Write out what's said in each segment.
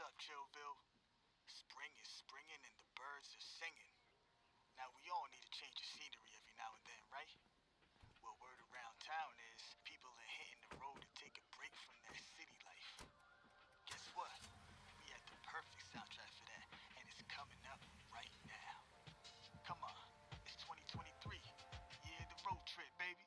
up, Chillville? Spring is springing and the birds are singing. Now we all need a change of scenery every now and then, right? Well, word around town is people are hitting the road to take a break from that city life. Guess what? We had the perfect soundtrack for that, and it's coming up right now. Come on, it's 2023. Yeah, the road trip, baby.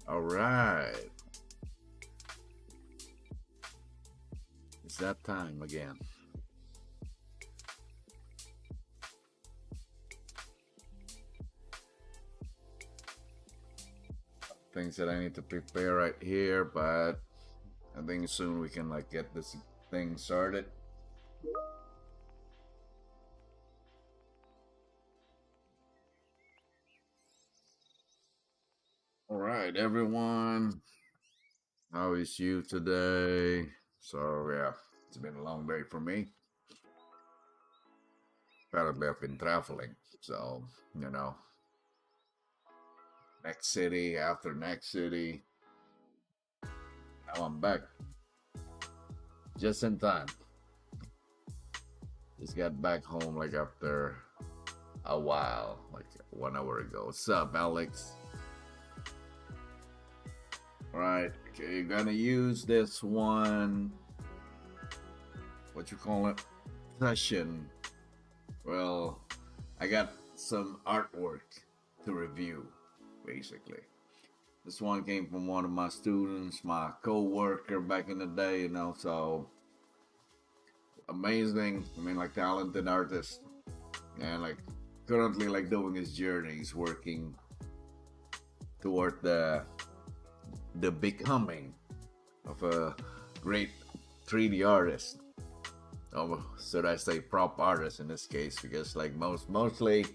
All right, it's that time again. Things that I need to prepare right here, but I think soon we can like get this thing started. All right, everyone. How is you today? So yeah, it's been a long day for me. Apparently, I've been traveling, so you know, next city after next city. Now I'm back just in time. Just got back home like after a while, like 1 hour ago. What's up, Alex? All right, okay, you're gonna use this one. What you call it? Session. Well, I got some artwork to review, basically. This one came from one of my students, my co-worker back in the day, so amazing. I mean, like talented artist, and like currently like doing his journey. He's working toward the becoming. of a great 3D artist. Or should I say prop artist in this case? Because like mostly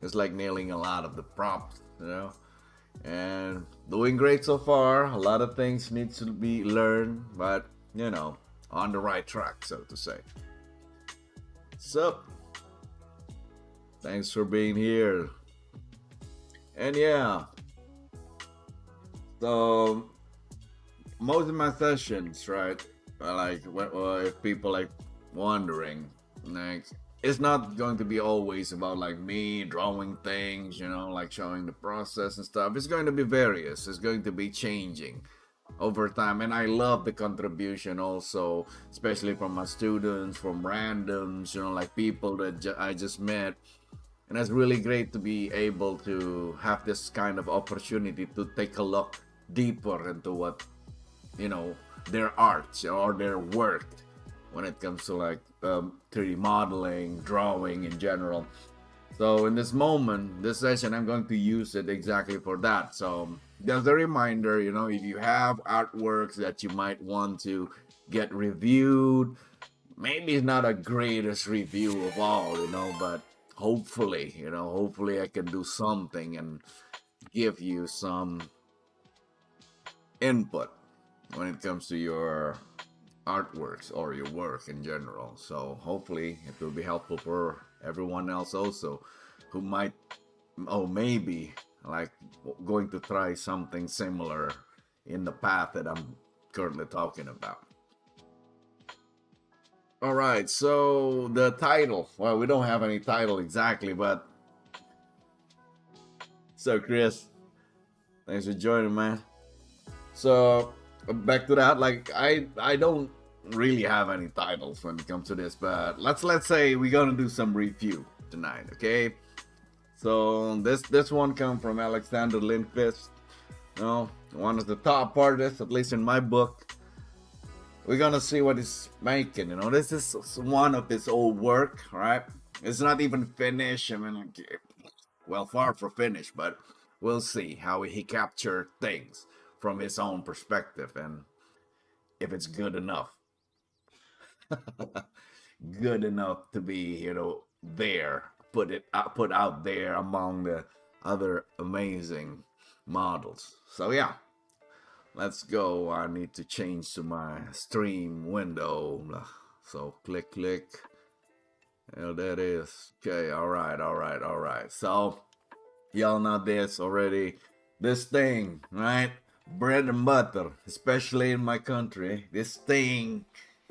it's like nailing a lot of the props, you know. And doing great so far. A lot of things need to be learned, but you know, on the right track, so to say. So, thanks for being here. And yeah, so most of my sessions, right? Like, if people like wondering, like, it's not going to be always about like me drawing things, you know, like showing the process and stuff. It's going to be various. It's going to be changing over time, and I love the contribution also, especially from my students, from randoms, you know, like people that I just met. And it's really great to be able to have this kind of opportunity to take a look deeper into what, you know, their art or their work when it comes to like 3D modeling, drawing in general. So in this moment, this session, I'm going to use it exactly for that. So just a reminder, you know, if you have artworks that you might want to get reviewed, maybe it's not a greatest review of all, you know, but hopefully, you know, hopefully I can do something and give you some input when it comes to your artworks or your work in general. So hopefully it will be helpful for everyone else also who might, oh, maybe like going to try something similar in the path that I'm currently talking about. All right, so the title, well, we don't have any title exactly, but so Chris, thanks for joining, man. So back to that, like I don't really have any titles when it comes to this, but let's say we're gonna do some review tonight, okay? So this one come from Alexander Lindqvist, you know, one of the top artists, at least in my book. We're gonna see what he's making, you know. This is one of his old work, right? It's not even finished. I mean, well, far from finished, but we'll see how he captured things from his own perspective and if it's good enough. Good enough to be, you know, there, put out there among the other amazing models. So yeah, let's go. I need to change to my stream window. So click. There that is. Okay, all right. So y'all know this already. This thing, right? Bread and butter, especially in my country. This thing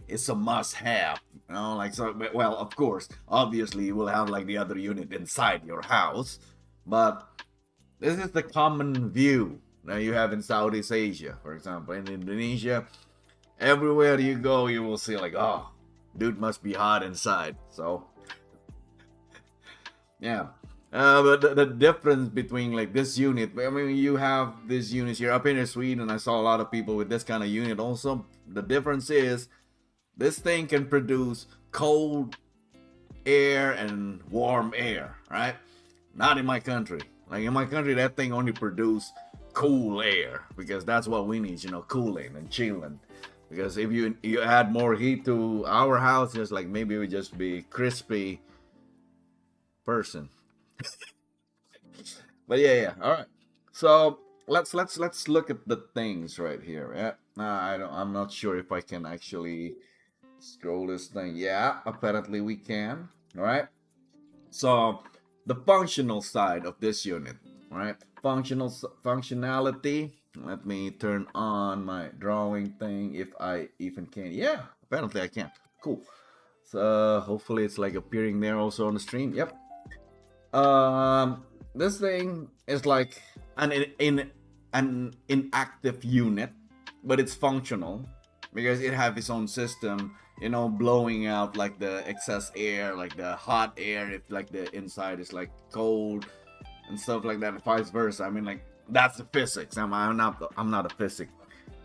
is a must-have. You know, like, so. Well, of course, obviously, you will have like the other unit inside your house, but this is the common view that you have in Southeast Asia, for example, in Indonesia. Everywhere you go, you will see like, oh, dude must be hot inside. So, yeah. But the difference between like this unit, I mean, you have these units here up in Sweden. I saw a lot of people with this kind of unit also. The difference is this thing can produce cold air and warm air, right? Not in my country. Like in my country, that thing only produces cool air because that's what we need, you know, cooling and chilling. Because if you add more heat to our house, it's like maybe we just be crispy person. But yeah. All right. So let's look at the things right here. Yeah. I'm not sure if I can actually scroll this thing. Yeah, apparently we can. All right. So the functional side of this unit, right? Functionality. Let me turn on my drawing thing if I even can. Yeah, apparently I can. Cool. So hopefully it's like appearing there also on the stream. Yep. This thing is like an inactive unit, but it's functional because it have its own system, you know, blowing out like the excess air, like the hot air, if like the inside is like cold and stuff like that, and vice versa. I mean, like that's the physics. I'm not a physics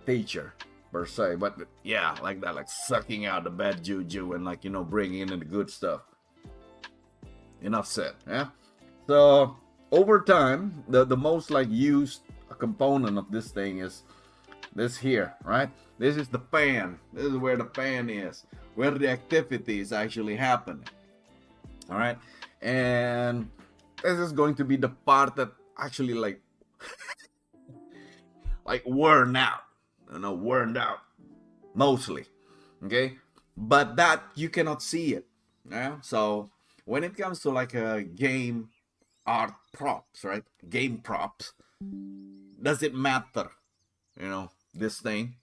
teacher per se, but yeah, like that, like sucking out the bad juju and like, you know, bringing in the good stuff. Enough said. Yeah. So over time, the most like used component of this thing is This here, right? This is the fan. This is where the fan is, where the activity is actually happening. All right, and this is going to be the part that actually like worn out, worn out mostly. Okay, but that you cannot see it. Yeah. So when it comes to like a game art props, right? Game props, does it matter? This thing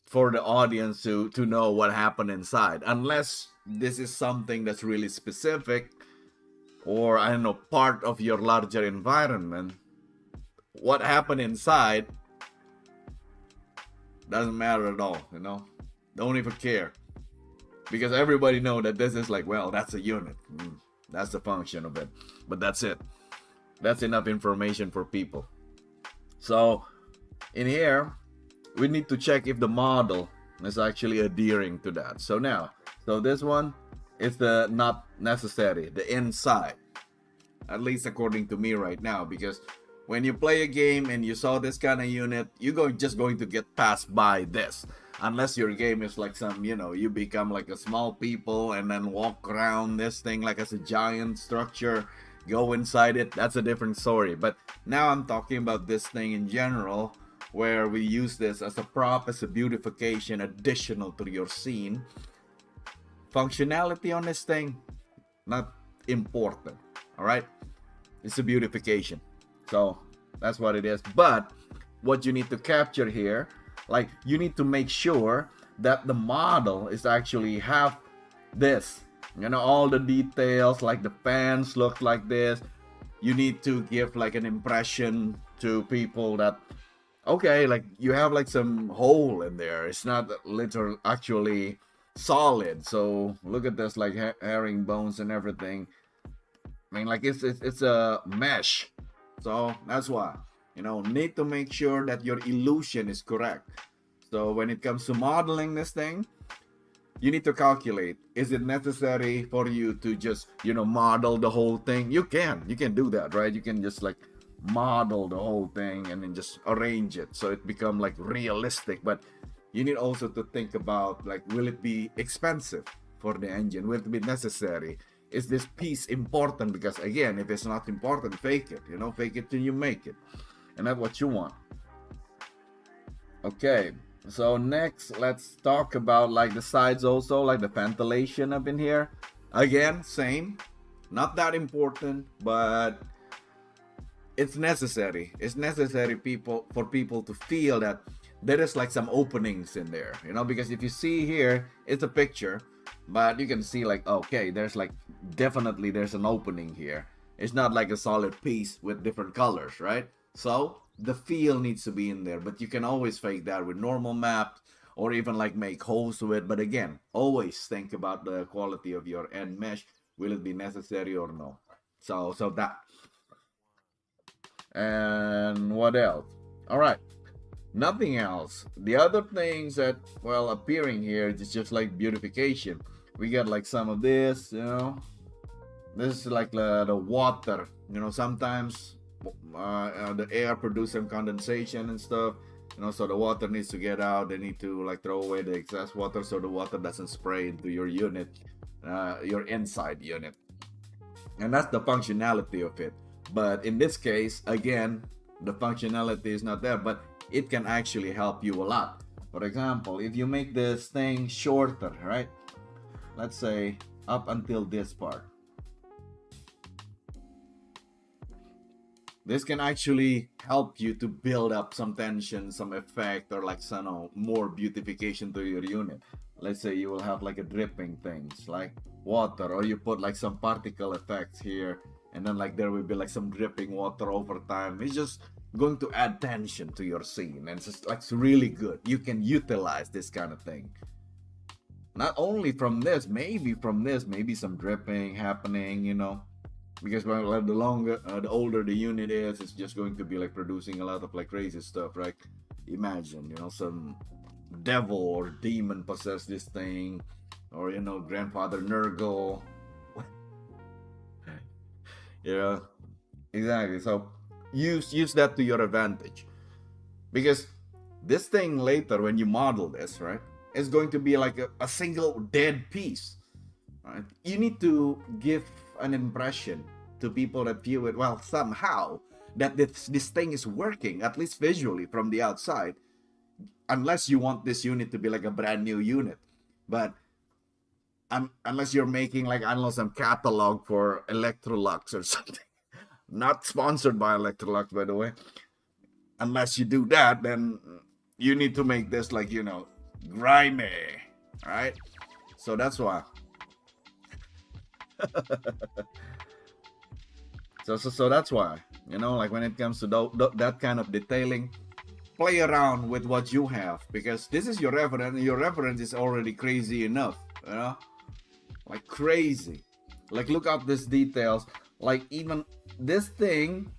for the audience to know what happened inside, unless this is something that's really specific, or I don't know, part of your larger environment. What happened inside doesn't matter at all. Don't even care, because everybody know that this is like, well, that's a unit. That's the function of it, but that's it. That's enough information for people. So in here we need to check if the model is actually adhering to that. So this one is the not necessary, the inside, at least according to me right now, because when you play a game and you saw this kind of unit, you're just going to get passed by this, unless your game is like some, you become like a small people and then walk around this thing like as a giant structure, go inside it. That's a different story. But now I'm talking about this thing in general, where we use this as a prop, as a beautification additional to your scene. Functionality on this thing, not important. All right, it's a beautification. So that's what it is. But what you need to capture here, like, you need to make sure that the model is actually have this, all the details, like the fans look like this. You need to give like an impression to people that, okay, like you have like some hole in there. It's not literal, actually solid. So look at this, like herringbones and everything. I mean, like it's a mesh. So that's why, need to make sure that your illusion is correct. So when it comes to modeling this thing, you need to calculate, is it necessary for you to just, model the whole thing? You can do that, right? You can just like model the whole thing and then just arrange it so it become like realistic. But you need also to think about, like, will it be expensive for the engine? Will it be necessary? Is this piece important? Because again, if it's not important, fake it. Fake it till you make it, and that's what you want. Okay, so next let's talk about like the sides also, like the ventilation up in here. Again, same, not that important, but it's necessary. It's necessary for people to feel that there is like some openings in there, because if you see here, it's a picture, but you can see like, okay, there's like definitely there's an opening here. It's not like a solid piece with different colors, right? So the feel needs to be in there, but you can always fake that with normal maps, or even like make holes to it. But again, always think about the quality of your end mesh. Will it be necessary or no? So that. And what else? All right, nothing else. The other things that, well, appearing here is just like beautification. We got like some of this, this is like the water, sometimes the air produces some condensation and stuff, so the water needs to get out. They need to like throw away the excess water so the water doesn't spray into your unit, your inside unit, and that's the functionality of it. But in this case, again, the functionality is not there, but it can actually help you a lot. For example, if you make this thing shorter, right? Let's say up until this part. This can actually help you to build up some tension, some effect, or like some more beautification to your unit. Let's say you will have like a dripping things like water, or you put like some particle effects here, and then like there will be like some dripping water over time. It's just going to add tension to your scene, and it's just like it's really good. You can utilize this kind of thing. Not only from this, maybe some dripping happening, because the older the unit is, it's just going to be like producing a lot of like crazy stuff, right? Imagine, some devil or demon possess this thing, or grandfather Nurgle. Yeah, exactly. So use that to your advantage, because This thing later, when you model this, right, is going to be like a single dead piece, right? You need to give an impression to people that view it, well, somehow, that this thing is working, at least visually from the outside, unless you want this unit to be like a brand new unit. But unless you're making like, I don't know, some catalog for Electrolux or something. Not sponsored by Electrolux, by the way. Unless you do that, then you need to make this like, you know, grimy, right? So that's why. So that's why, you know, like when it comes to that kind of detailing, play around with what you have, because this is your reference, and your reference is already crazy enough, you know, like crazy. Like look at these details, like even this thing,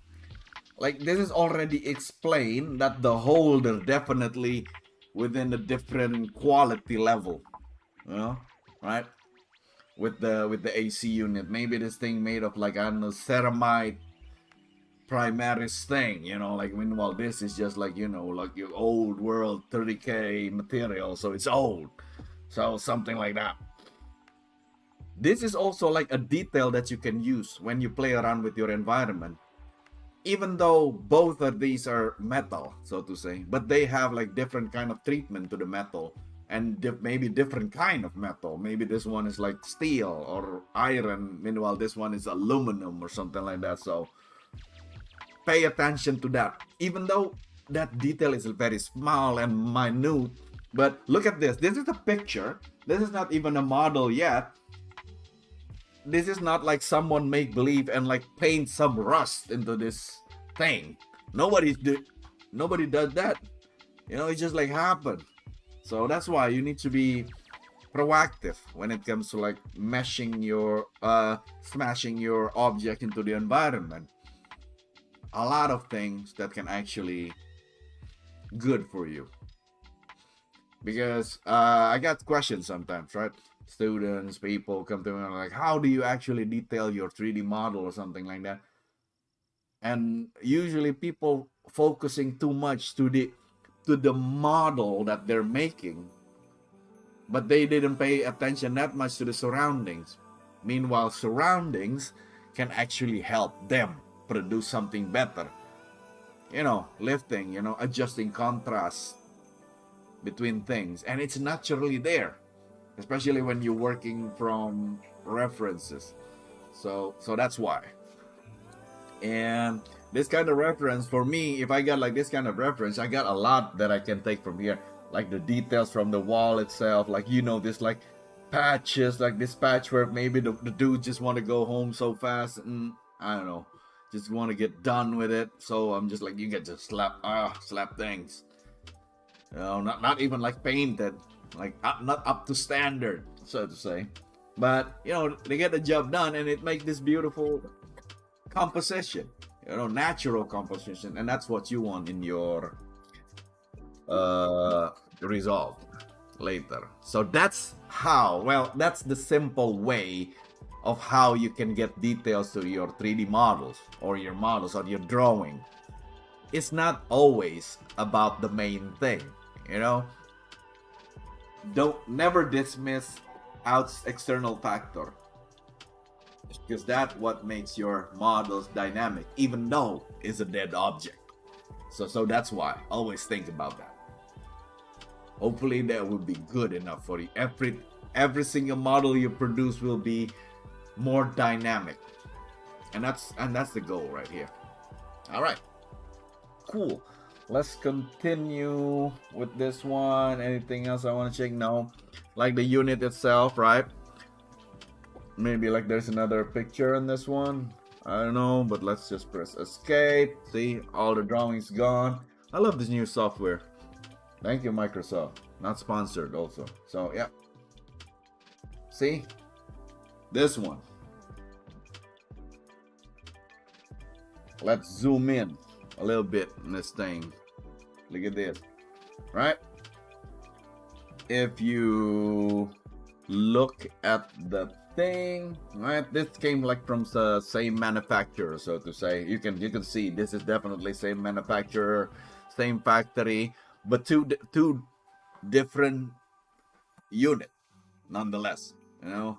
like this is already explained that the holder definitely within a different quality level, you know, right? With the AC unit, maybe this thing made of like, I don't know, ceramide Primaris thing, you know, like meanwhile this is just like, you know, like your old world 30K material, so it's old, so something like that. This is also like a detail that you can use when you play around with your environment, even though both of these are metal, so to say, but they have like different kind of treatment to the metal, and maybe different kind of metal. Maybe this one is like steel or iron, meanwhile this one is aluminum or something like that. So pay attention to that, even though that detail is very small and minute. But look at this. This is a picture. This is not even a model yet. This is not like someone make believe and like paint some rust into this thing. Nobody does that. You know, it just like happened. So that's why you need to be proactive when it comes to like smashing your object into the environment. A lot of things that can actually good for you. Because I got questions sometimes, right? Students, people come to me and like, how do you actually detail your 3D model or something like that? And usually people focusing too much to the model that they're making, but they didn't pay attention that much to the surroundings. Meanwhile, surroundings can actually help them produce something better. You know, lifting, you know, adjusting contrast between things, and it's naturally there, especially when you're working from references. So that's why. And this kind of reference for me, if I got like this kind of reference, I got a lot that I can take from here, like the details from the wall itself, like, you know, this like patches, like this patchwork. Maybe the dude just want to go home so fast, and I don't know, just want to get done with it. So I'm just like, you get to slap things, you know, not even like painted, like not up to standard, so to say. But you know, they get the job done, and it makes this beautiful composition, you know, natural composition, and that's what you want in your result later. So that's how, well, that's the simple way of how you can get details to your 3D models or your models or your drawing. It's not always about the main thing, you know. Never dismiss external factor, because that's what makes your models dynamic, even though it's a dead object. So that's why always think about that. Hopefully that will be good enough for you. Every single model you produce will be more dynamic, and that's the goal right here. All right, cool. Let's continue with this one. Anything else I want to check? No, like the unit itself, right? Maybe like there's another picture in this one, I don't know, but let's just press escape. See, all the drawings gone. I love this new software. Thank you, Microsoft. Not sponsored also. So yeah, see this one. Let's zoom in a little bit in this thing. Look at this, right? If you look at the thing, right, this came like from the same manufacturer, so to say. You can see this is definitely same manufacturer, same factory, but two different unit nonetheless, you know.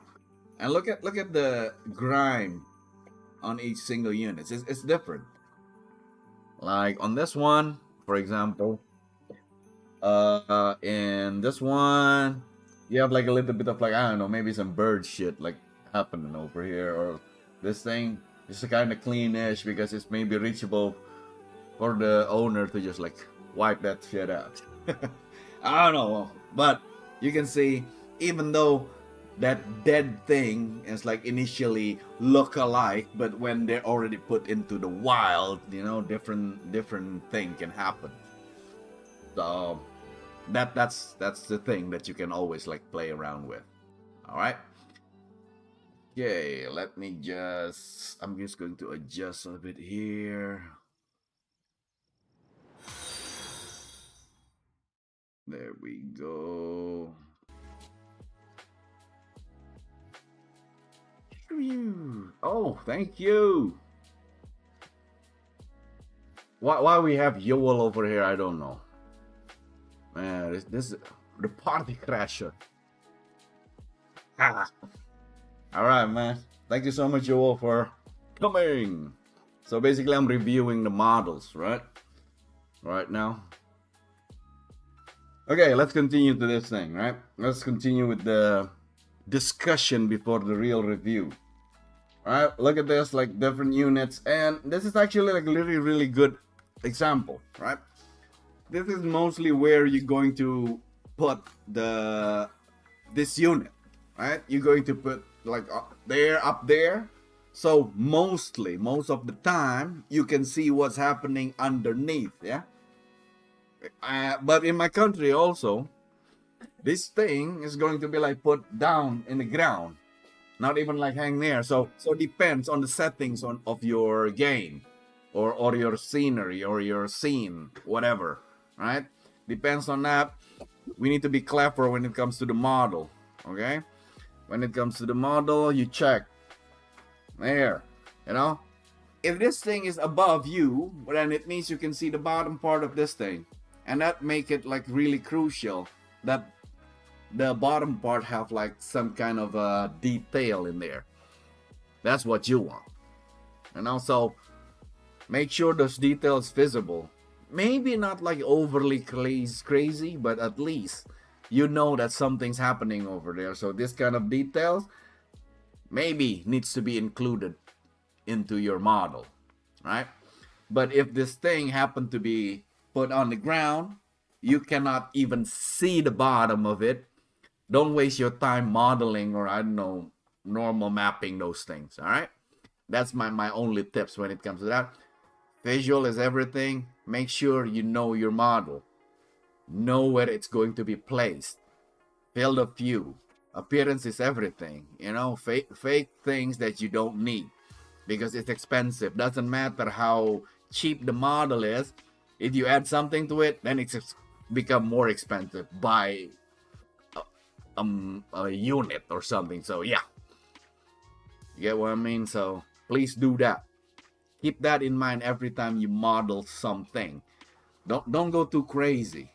And look at the grime on each single unit. It's different. Like on this one, for example, in this one, you have like a little bit of like, I don't know, maybe some bird shit like happening over here, or this thing is kind of cleanish because it's maybe reachable for the owner to just like wipe that shit out. I don't know, but you can see, even though that dead thing is like initially look alike, but when they're already put into the wild, you know, different thing can happen. So that's the thing that you can always like play around with. All right. Okay, I'm just going to adjust a bit here. There we go. Oh, thank you. Why we have Yoel over here, I don't know. Man, this is the party crasher. Ah. All right, man. Thank you so much, Yoel, for coming. So basically, I'm reviewing the models, right? Right now. Okay, let's continue to this thing, right? Let's continue with the discussion before the real review. All right, look at this, like different units, and this is actually like really good example, right? This is mostly where you're going to put this unit, right? You're going to put like up there. So most of the time you can see what's happening underneath, yeah. But in my country also, this thing is going to be like put down in the ground, not even like hang there. So depends on the settings of your game, or your scenery, or your scene, whatever, right? Depends on that. We need to be clever when it comes to the model, okay? When it comes to the model, you check there, you know. If this thing is above you, then it means you can see the bottom part of this thing, and that make it like really crucial that the bottom part have like some kind of a detail in there. That's what you want. And also make sure those details visible. Maybe not like overly crazy, but at least you know that something's happening over there. So this kind of details maybe needs to be included into your model, right? But if this thing happened to be put on the ground, you cannot even see the bottom of it. Don't waste your time modeling, or I don't know, normal mapping those things, all right? That's my only tips when it comes to that. Visual is everything. Make sure you know your model. Know where it's going to be placed. Field of view. Appearance is everything. You know, fake things that you don't need, because it's expensive. Doesn't matter how cheap the model is. If you add something to it, then it's become more expensive by a unit or something. So yeah, you get what I mean? So please do that. Keep that in mind every time you model something. Don't go too crazy.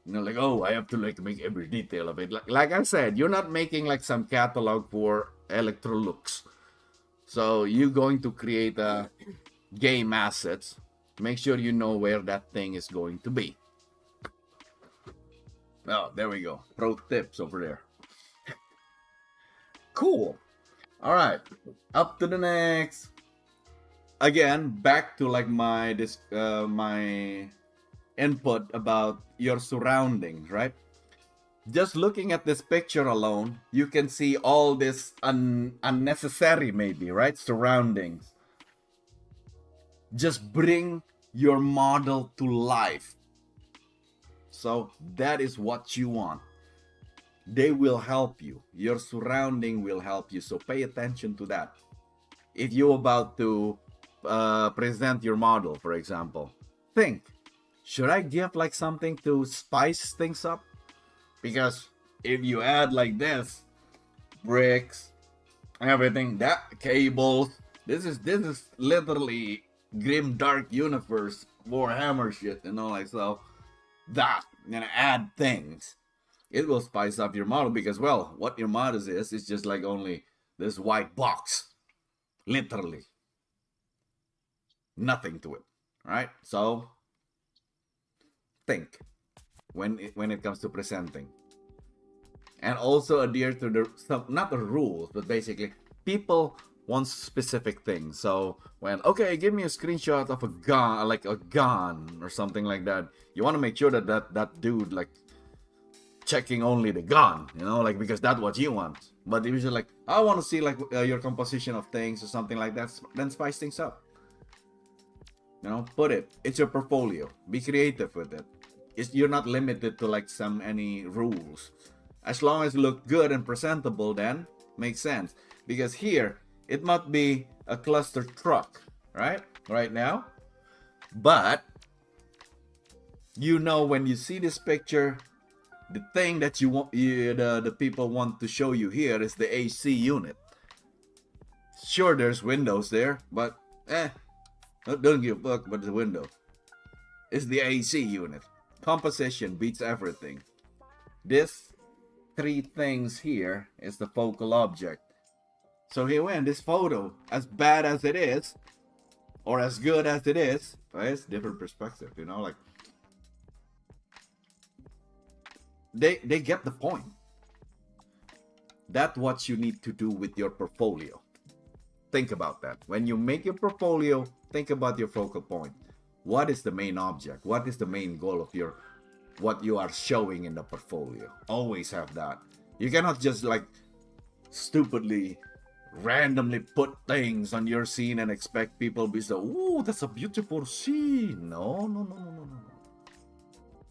You know, like, oh, I have to like make every detail of it. Like I said, you're not making like some catalog for Electrolux. So you're going to create a game assets. Make sure you know where that thing is going to be. Oh, there we go. Pro tips over there. Cool. All right. Up to the next. Again, back to like my input about your surroundings, right? Just looking at this picture alone, you can see all this unnecessary, maybe, right? Surroundings. Just bring your model to life. So that is what you want. They will help you. Your surrounding will help you. So pay attention to that. If you're about to present your model, for example, think, should I give like something to spice things up? Because if you add like this, bricks, everything, that cables, this is literally grim dark universe Warhammer shit, you know, like so. that, add things, it will spice up your model, because, well, what your model is just like only this white box, literally nothing to it, right? So think when it comes to presenting, and also adhere to not the rules, but basically people want specific things. So when, okay, give me a screenshot of a gun, like a gun or something like that, you want to make sure that dude like checking only the gun, like, because that's what you want. But if you're like, I want to see like your composition of things or something like that, then spice things up. Put it. It's your portfolio. Be creative with it. You're not limited to like any rules. As long as you look good and presentable, then makes sense. Because here, it might be a cluster truck, right now. But when you see this picture, the thing that you want, the people want to show you here is the AC unit. Sure, there's windows there, but don't give a fuck about the window. It's the AC unit. Composition beats everything. This 3 things here is the focal object. So here when this photo, as bad as it is, or as good as it is, it's different perspective, like they get the point. That's what you need to do with your portfolio. Think about that. When you make your portfolio, think about your focal point. What is the main object? What is the main goal of what you are showing in the portfolio? Always have that. You cannot just like stupidly, randomly put things on your scene and expect people to be so, ooh, that's a beautiful scene. No.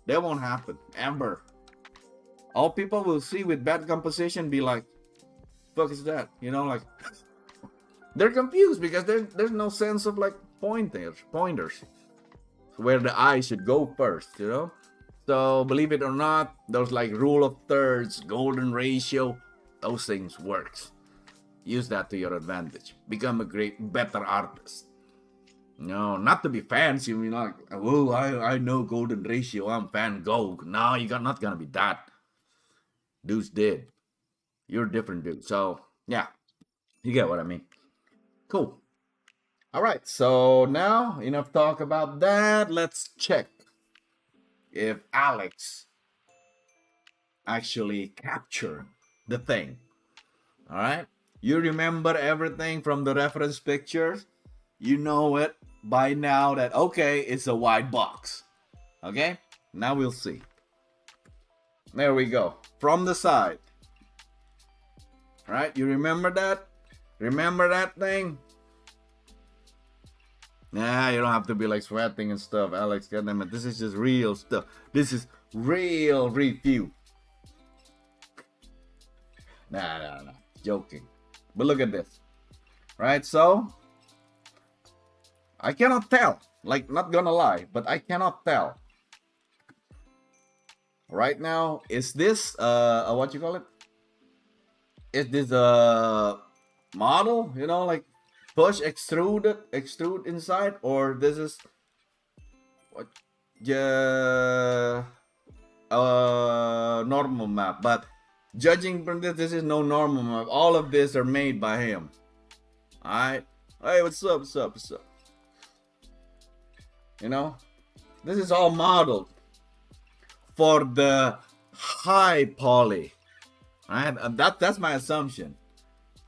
That won't happen. Ever. All people will see with bad composition be like, fuck is that? Like, they're confused because there's no sense of like pointers where the eye should go first, So believe it or not, those like rule of thirds, golden ratio, those things works. Use that to your advantage. Become a better artist. Not to be fancy, like, oh, I know golden ratio, I'm Van Gogh. No, you're not gonna be that. Dudes did. You're a different dude. So yeah, you get what I mean. Cool. All right, so now enough talk about that. Let's check if Alex actually captured the thing. All right, you remember everything from the reference pictures. You know it by now that, okay, it's a white box. Okay, now we'll see. There we go. From the side. All right, you remember that? Remember that thing? Nah, you don't have to be like sweating and stuff, Alex. Goddammit, this is just real stuff. This is real review. Nah. Joking. But look at this. Right, so I cannot tell. Like, not gonna lie, but I cannot tell. Right now, is this what you call it? Is this a model? Like push, extrude inside, or this is what? Yeah, normal map. But judging from this is no normal map. All of this are made by him. All right. Hey, what's up? This is all modeled for the high poly, right? That's my assumption.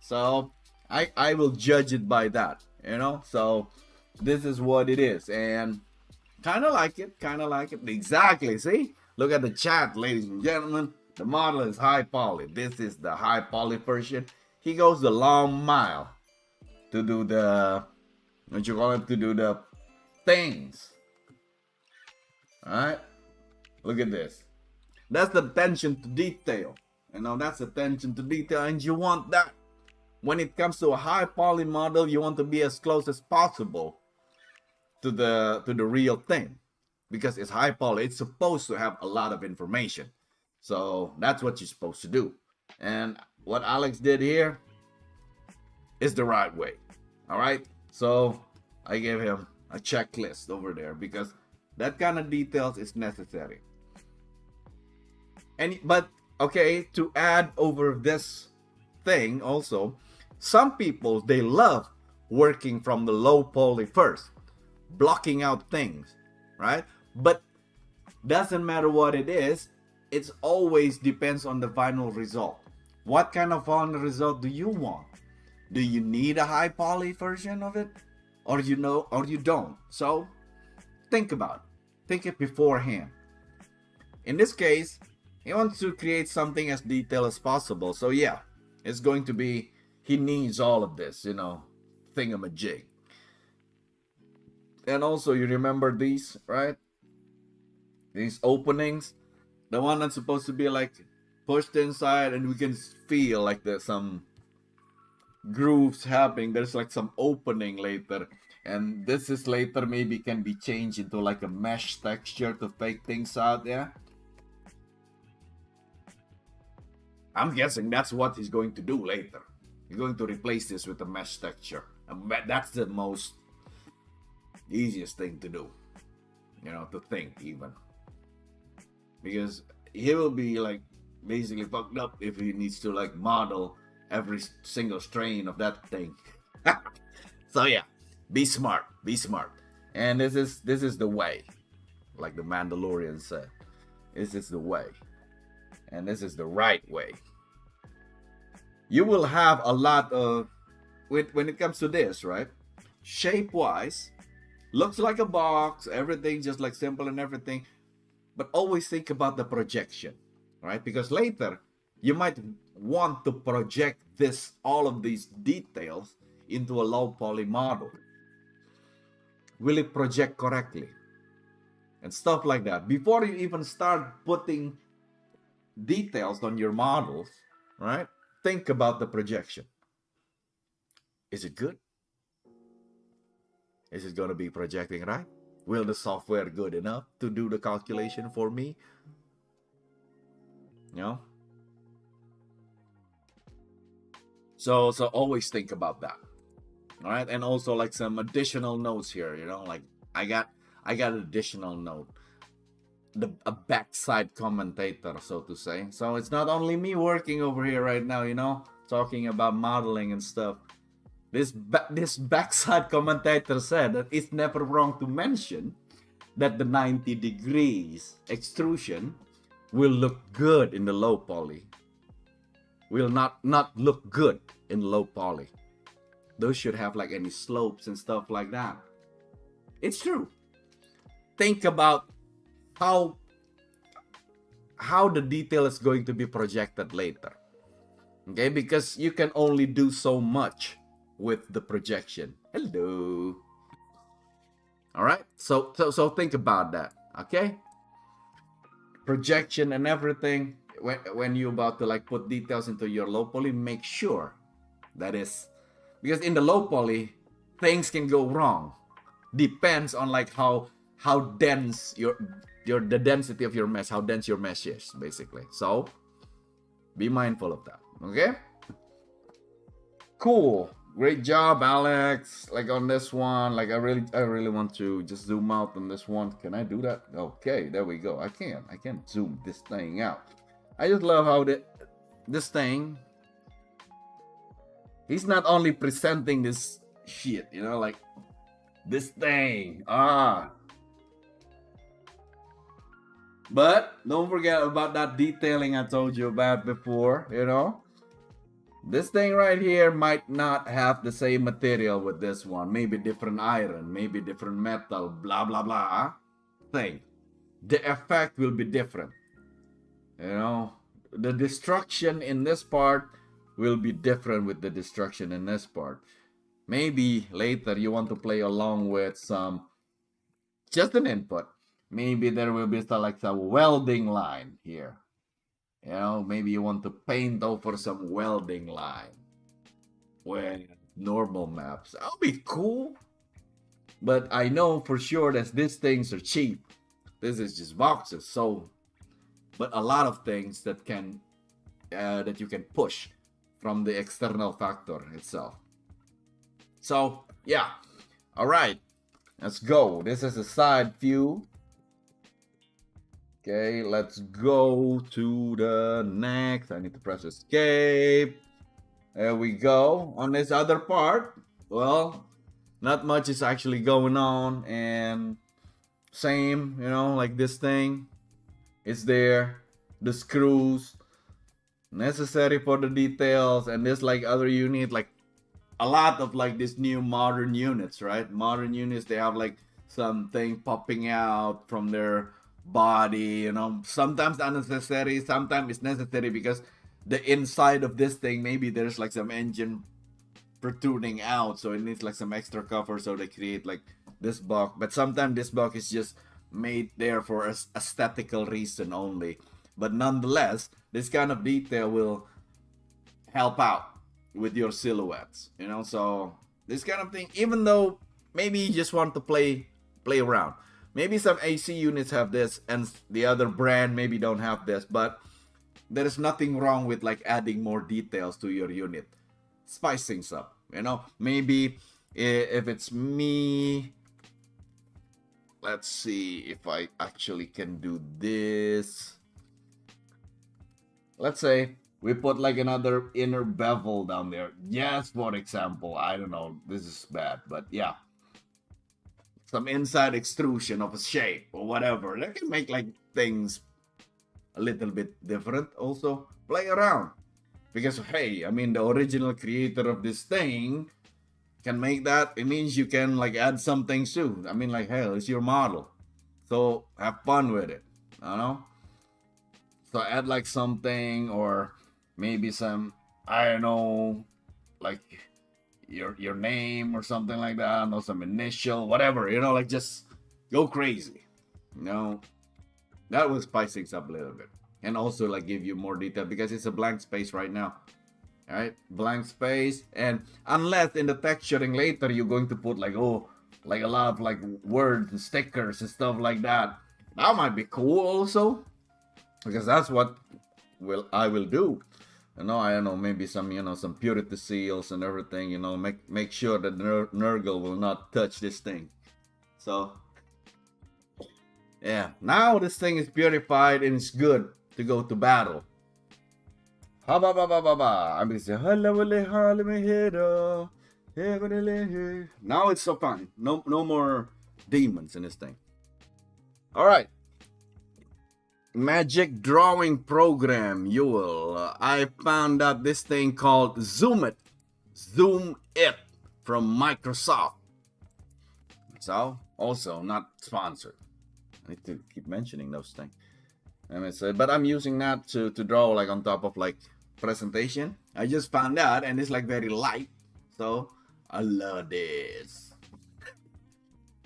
So I will judge it by that, So this is what it is, and kind of like it. Exactly. See, look at the chat, ladies and gentlemen. The model is high poly. This is the high poly version. He goes the long mile to do the to do the things. All right. Look at this. That's the attention to detail. That's attention to detail, and you want that. When it comes to a high poly model, you want to be as close as possible to the real thing, because it's high poly. It's supposed to have a lot of information. So that's what you're supposed to do. And what Alex did here is the right way. All right. So I gave him a checklist over there because that kind of details is necessary. And but okay, to add over this thing also, some people they love working from the low poly first, blocking out things, right? But doesn't matter what it is, it's always depends on the final result. What kind of final result do you want? Do you need a high poly version of it, or or you don't? So think about it. Think it beforehand. In this case, he wants to create something as detailed as possible. So yeah, it's going to be, he needs all of this, thingamajig. And also, you remember these, right? These openings, the one that's supposed to be like pushed inside, and we can feel like there's some grooves happening. There's like some opening later, and this is later maybe can be changed into like a mesh texture to fake things out. Yeah, I'm guessing that's what he's going to do later. He's going to replace this with a mesh texture, and that's the most easiest thing to do, to think even, because he will be like basically fucked up if he needs to like model every single strain of that thing. So yeah, be smart, and this is the way, like the Mandalorian said. This is the way, and this is the right way. You will have a lot of, when it comes to this, right? Shape wise, looks like a box, everything just like simple and everything, but always think about the projection, right? Because later you might want to project all of these details into a low poly model. Will it project correctly? And stuff like that. Before you even start putting details on your models, right? Think about the projection. Is it good? Is it going to be projecting right? Will the software good enough to do the calculation for me? So always think about that. All right, and also like some additional notes here. Like I got an additional note, a backside commentator, so to say. So it's not only me working over here right now, talking about modeling and stuff. This backside commentator said that it's never wrong to mention that the 90 degrees extrusion will look good in the low poly. Will not look good in low poly. Those should have like any slopes and stuff like that. It's true. Think about how the detail is going to be projected later. Okay, because you can only do so much with the projection. Hello. All right. So think about that. Okay. Projection and everything. When you're about to like put details into your low poly, make sure that is, because in the low poly things can go wrong. Depends on like how dense the density of your mesh, how dense your mesh is, basically. So be mindful of that. Okay. Cool. Great job, Alex. Like on this one, like I really want to just zoom out on this one. Can I do that? Okay, there we go. I can zoom this thing out. I just love how this thing, he's not only presenting this shit, like this thing. But don't forget about that detailing I told you about before, This thing right here might not have the same material with this one. Maybe different iron, maybe different metal, blah, blah, blah. Thing. The effect will be different. The destruction in this part will be different with the destruction in this part. Maybe later you want to play along with just an input. Maybe there will be like a welding line here. Maybe you want to paint over some welding line with normal maps. That'll be cool. But I know for sure that these things are cheap. This is just boxes. So, but a lot of things that you can push from the external factor itself. So yeah, all right, let's go. This is a side view. Okay, let's go to the next. I need to press escape. There we go. On this other part, well, not much is actually going on, and same, like this thing is there, the screws necessary for the details, and this like other unit, like a lot of like these new modern units, right? Modern units, they have like something popping out from their body, sometimes unnecessary, sometimes it's necessary because the inside of this thing, maybe there's like some engine protruding out, so it needs like some extra cover, so they create like this box. But sometimes this box is just made there for aesthetical reason only. But nonetheless, this kind of detail will help out with your silhouettes, so this kind of thing, even though maybe you just want to play around, maybe some AC units have this and the other brand maybe don't have this, but there is nothing wrong with like adding more details to your unit, spice things up, maybe if it's me, let's see if I actually can do this. Let's say we put like another inner bevel down there, just for example. I don't know, this is bad, but yeah, some inside extrusion of a shape or whatever. That can make like things a little bit different. Also play around, because hey, I mean, the original creator of this thing can make that. It means you can like add some things too. I mean, like, hell, it's your model, so have fun with it, so add like something, or maybe some, I don't know, like your name or something like that, or some initial, whatever, like just go crazy. That will spice things up a little bit, and also like give you more detail, because it's a blank space right now. All right, blank space, and unless in the texturing later you're going to put like, like a lot of like words and stickers and stuff like that, that might be cool also, because that's what I will do. I don't know, maybe some, some purity seals and everything, make sure that Nurgle will not touch this thing. So yeah, now this thing is purified and it's good to go to battle. I'm gonna say now it's so fun. No more demons in this thing. All right. Magic drawing program, Yule. I found out this thing called Zoom It from Microsoft. So, also not sponsored. I need to keep mentioning those things. But I'm using that to draw like on top of like presentation. I just found out, and it's like very light, so I love this.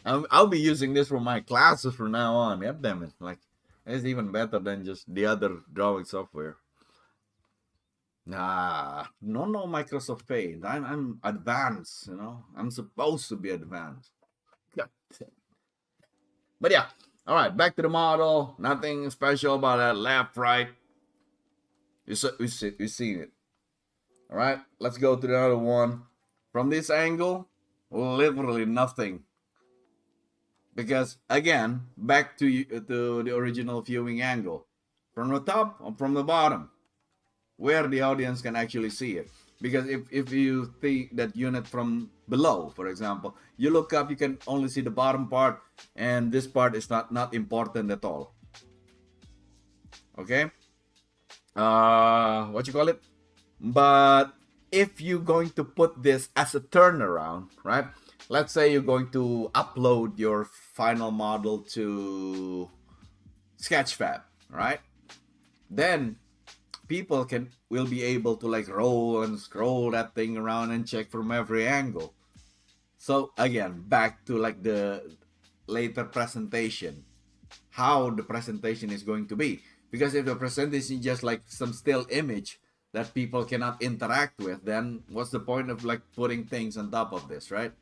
I'll be using this for my classes from now on. God damn it! Like, it's even better than just the other drawing software. Nah, no Microsoft Paint. I'm advanced, I'm supposed to be advanced. But yeah, all right, back to the model. Nothing special about that left, right. We've seen it. All right, let's go to the other one. From this angle, literally nothing. Because again, back to the original viewing angle. From the top or from the bottom, where the audience can actually see it. Because if you think that unit from below, for example, you look up, you can only see the bottom part, and this part is not important at all. Okay, what you call it? But if you're going to put this as a turnaround, right? Let's say you're going to upload your final model to Sketchfab, right? Then people will be able to like roll and scroll that thing around and check from every angle. So again, back to like the later presentation, how the presentation is going to be. Because if the presentation is just like some still image that people cannot interact with, then what's the point of like putting things on top of this, right?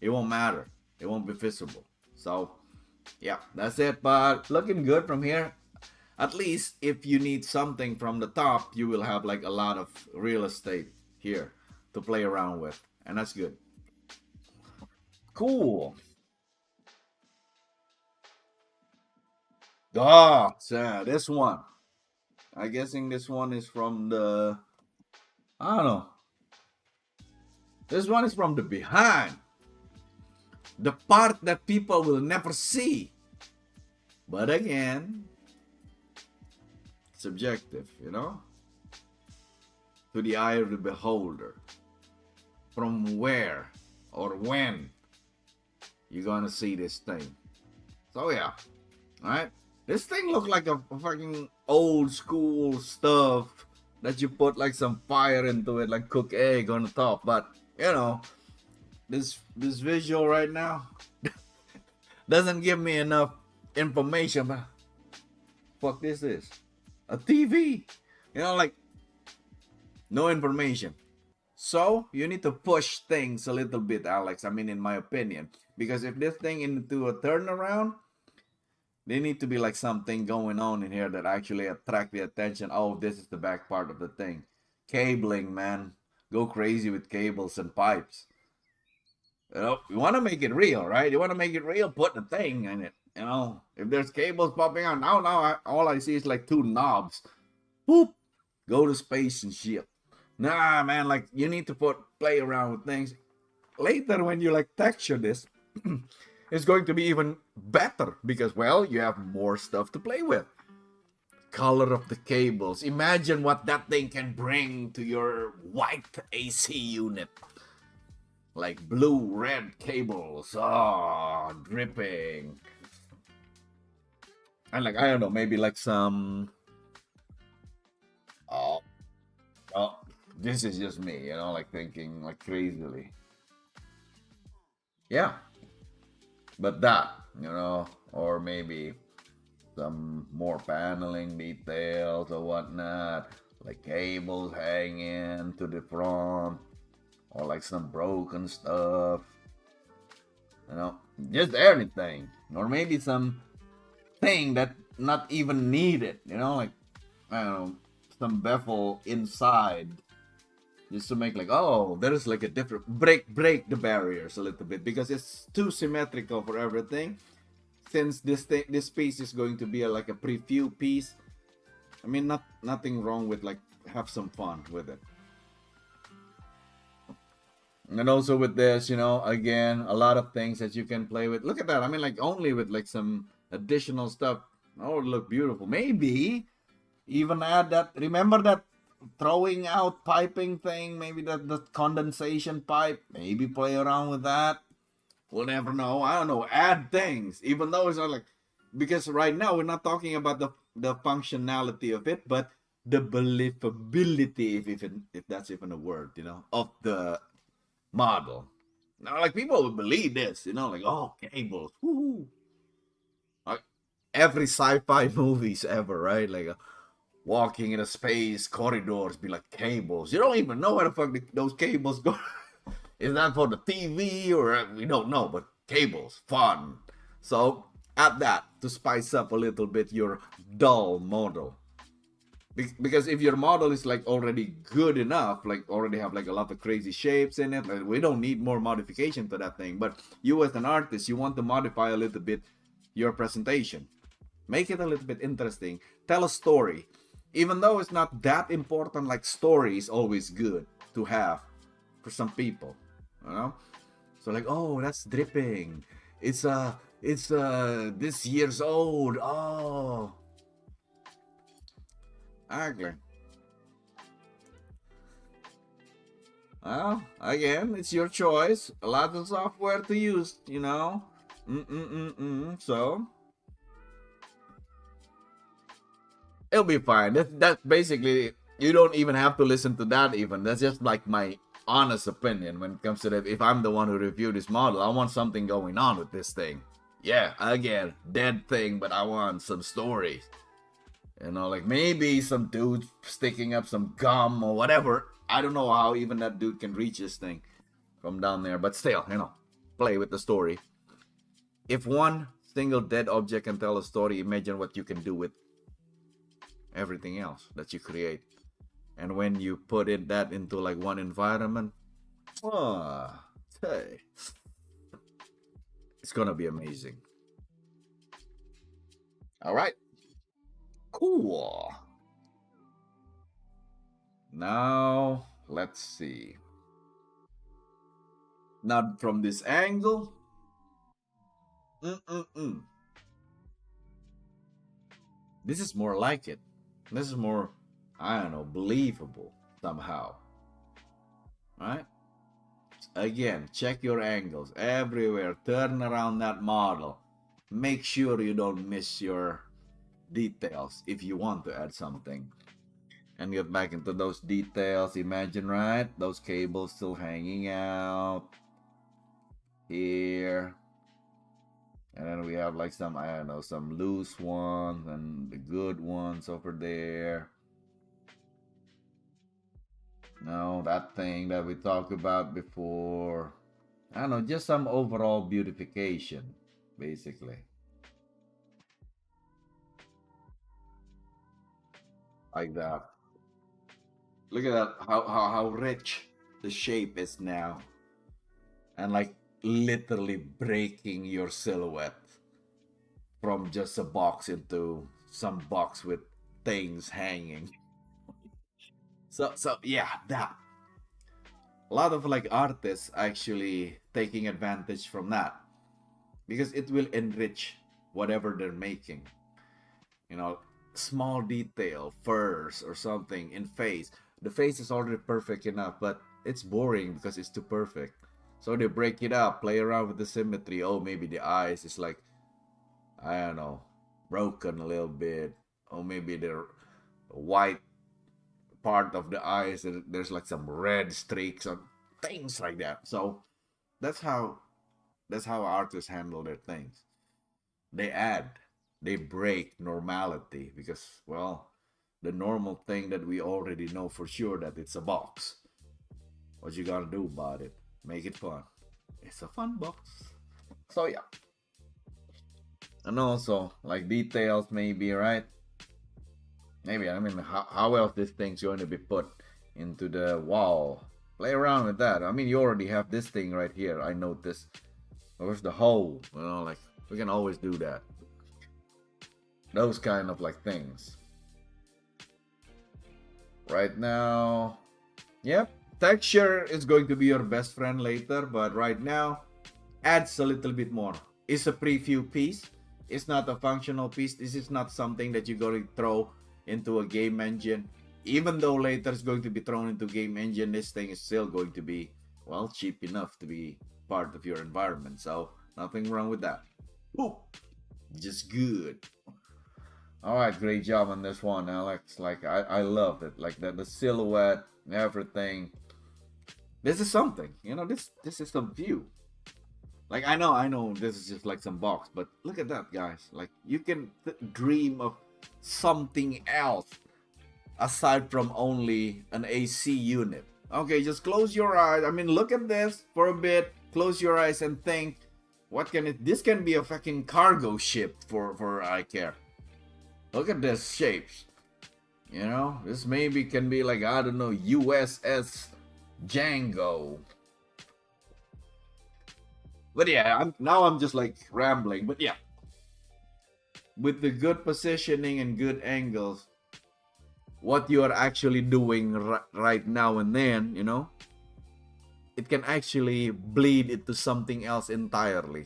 It won't matter. It won't be visible. So yeah, that's it. But looking good from here. At least if you need something from the top, you will have like a lot of real estate here to play around with, and that's good. Cool. Oh, so this one. I'm guessing this one is from the. I don't know. This one is from the behind. The part that people will never see. But again, subjective, you know? To the eye of the beholder. From where or when you're gonna see this thing. So yeah. Alright? This thing looks like a fucking old school stuff that you put like some fire into it, like cook egg on the top. But you know, this visual right now doesn't give me enough information. But fuck, this is a TV. You know, like no information. So you need to push things a little bit, Alex. I mean, in my opinion, because if this thing into a turnaround, there need to be like something going on in here that actually attract the attention. Oh, this is the back part of the thing. Cabling, man. Go crazy with cables and pipes. You know, you want to make it real, right? You want to make it real, put the thing in it. You know, if there's cables popping out, all I see is like two knobs. Boop. Go to space and shit. Nah, man, like you need to play around with things. Later, when you like texture this, it's going to be even better because, well, you have more stuff to play with. Color of the cables. Imagine what that thing can bring to your white AC unit. Like blue, red cables. Oh, dripping. And like, I don't know, maybe like some. Oh, oh, this is just me, you know, like thinking like crazily. Yeah. But that, you know, or maybe some more paneling details or whatnot, like cables hanging to the front, or like some broken stuff, you know, just anything, or maybe some thing that not even needed, you know, like I don't know, some bevel inside, just to make like, oh, there's like a different break the barriers a little bit because it's too symmetrical for everything. Since this piece is going to be like a preview piece, I mean, nothing wrong with like have some fun with it. And also with this, you know, again, a lot of things that you can play with. Look at that. I mean, like only with like some additional stuff. Oh, it look beautiful. Maybe even add that. Remember that throwing out piping thing? Maybe that the condensation pipe. Maybe play around with that. We'll never know. I don't know. Add things, even though it's not like, because right now we're not talking about the functionality of it, but the believability, if that's even a word, you know, of the model. Now, like people would believe this, you know, like oh, cables, woo, like every sci-fi movies ever, right? Like walking in a space corridors be like cables. You don't even know where the fuck those cables go. Is that for the TV or we don't know, but cables, fun. So add that to spice up a little bit your dull model. Because if your model is like already good enough, like already have like a lot of crazy shapes in it, like we don't need more modification to that thing. But you as an artist, you want to modify a little bit your presentation. Make it a little bit interesting. Tell a story. Even though it's not that important, like story is always good to have for some people. You know? So like, oh, that's dripping. It's this year's old. Oh. Exactly. Well, again, it's your choice. A lot of software to use, you know. So it'll be fine. That basically you don't even have to listen to that. Even that's just like my honest opinion when it comes to that. If I'm the one who reviewed this model, I want something going on with this thing. Yeah, again, dead thing, but I want some stories. You know, like maybe some dude sticking up some gum or whatever. I don't know how even that dude can reach this thing from down there, but still, you know, play with the story. If one single dead object can tell a story, imagine what you can do with everything else that you create. And when you put that into like one environment, hey, it's gonna be amazing. All right. Cool. Now, let's see. Not from this angle. Mm-mm-mm. This is more like it. This is more, I don't know, believable somehow. Right? Again, check your angles everywhere. Turn around that model. Make sure you don't miss your details if you want to add something. And get back into those details. Imagine, right? Those cables still hanging out here. And then we have like some, I don't know, some loose ones and the good ones over there. No, that thing that we talked about before. I don't know, just some overall beautification, basically. Like that. Look at that, how rich the shape is now. And like literally breaking your silhouette from just a box into some box with things hanging. So yeah, that. A lot of like artists actually taking advantage from that because it will enrich whatever they're making. You know, small detail, furs or something in face. The face is already perfect enough, but it's boring because it's too perfect. So they break it up, play around with the symmetry. Oh, maybe the eyes is like, I don't know, broken a little bit. Or maybe the white part of the eyes, there's like some red streaks or things like that. So that's how artists handle their things. They add, they break normality because, well, the normal thing that we already know for sure that it's a box. What you gotta do about it? Make it fun. It's a fun box. So yeah. And also like details maybe, right? Maybe, I mean, how else this thing's going to be put into the wall? Play around with that. I mean, you already have this thing right here. I noticed. Where's the hole? You know, like we can always do that. Those kind of like things. Right now, yep. Texture is going to be your best friend later, but right now, adds a little bit more. It's a preview piece. It's not a functional piece. This is not something that you're going to throw into a game engine. Even though later it's going to be thrown into game engine, this thing is still going to be, well, cheap enough to be part of your environment. So nothing wrong with that. Ooh, just good. All right, great job on this one, Alex. Like I love it. Like the silhouette, everything. This is something. You know, this is some view. Like I know this is just like some box, but look at that, guys. Like you can dream of something else aside from only an AC unit. Okay, just close your eyes. I mean, look at this for a bit. Close your eyes and think, what can it? This can be a fucking cargo ship for I care. Look at this shapes. You know, this maybe can be like, I don't know, USS Django. But yeah, I'm just like rambling. But yeah, with the good positioning and good angles, what you are actually doing right now and then, you know, it can actually bleed into something else entirely.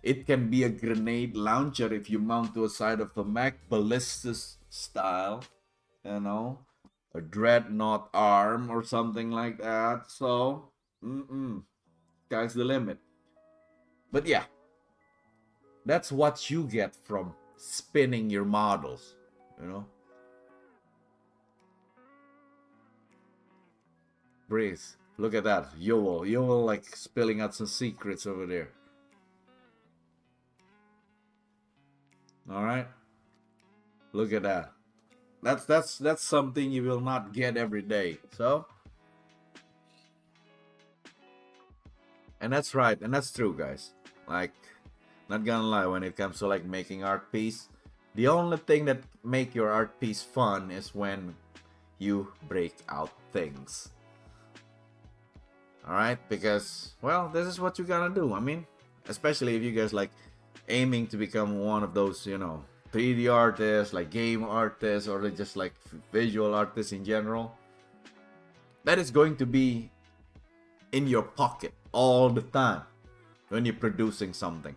It can be a grenade launcher if you mount to a side of the Mac, ballistas style, you know, a dreadnought arm or something like that. So, sky's the limit. But yeah, that's what you get from spinning your models, you know. Breathe. Look at that. You will like spilling out some secrets over there. All right. Look at that. That's something you will not get every day. So, and that's right, and that's true, guys. Like, not gonna lie, when it comes to like making art piece, the only thing that make your art piece fun is when you break out things. All right, because well, this is what you're gonna do. I mean, especially if you guys like aiming to become one of those, you know, 3D artists, like game artists, or just like visual artists in general, that is going to be in your pocket all the time when you're producing something.